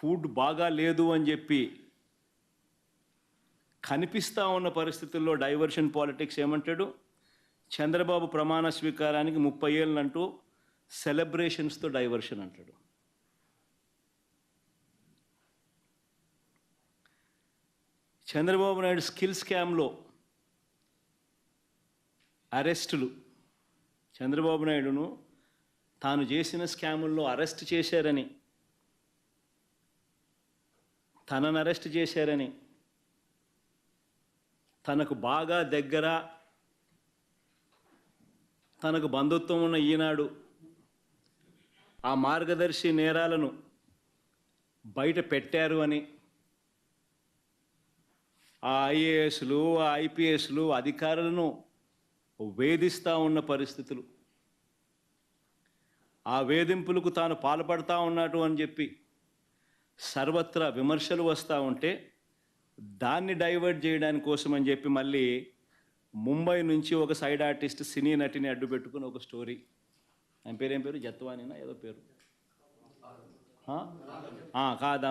Food బాగా లేదు అని చెప్పి కనిపిస్తూ ఉన్న పరిస్థితుల్లో డైవర్షన్ పాలిటిక్స్ ఏమంటాడు? చంద్రబాబు ప్రమాణ స్వీకారానికి 30 ఏళ్ళు అంటూ సెలబ్రేషన్స్తో డైవర్షన్ అంటాడు. చంద్రబాబు నాయుడు స్కిల్ స్కామ్లో అరెస్టులు, చంద్రబాబు నాయుడును తాను చేసిన స్కాముల్లో అరెస్ట్ చేశారని, తనను అరెస్ట్ చేశారని, తనకు బాగా దగ్గర, తనకు బంధుత్వం ఉన్న ఈనాడు ఆ మార్గదర్శి నేరాలను బయట పెట్టారు అని ఆ ఐఏఎస్లు, ఆ ఐపీఎస్లు అధికారులను వేధిస్తూ ఉన్న పరిస్థితులు, ఆ వేధింపులకు తాను పాల్పడతా ఉన్నట్టు అని చెప్పి సర్వత్రా విమర్శలు వస్తూ ఉంటే దాన్ని డైవర్ట్ చేయడానికి కోసం అని చెప్పి మళ్ళీ ముంబై నుంచి ఒక సైడ్ ఆర్టిస్ట్ సినీ నటిని అడ్డు పెట్టుకుని ఒక స్టోరీ, ఆయన పేరు ఏం పేరు, జత్వానీనా ఏదో పేరు, కాదా,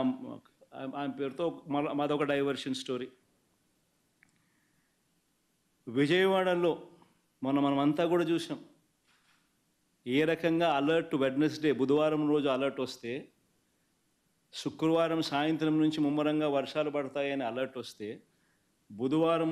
ఆయన పేరుతో మాదొక డైవర్షన్ స్టోరీ. విజయవాడలో మనమంతా కూడా చూసాం ఏ రకంగా అలర్ట్. వెడ్నెస్డే బుధవారం రోజు అలర్ట్ వస్తే శుక్రవారం సాయంత్రం నుంచి ముమ్మరంగా వర్షాలు పడతాయని అలర్ట్ వస్తే బుధవారము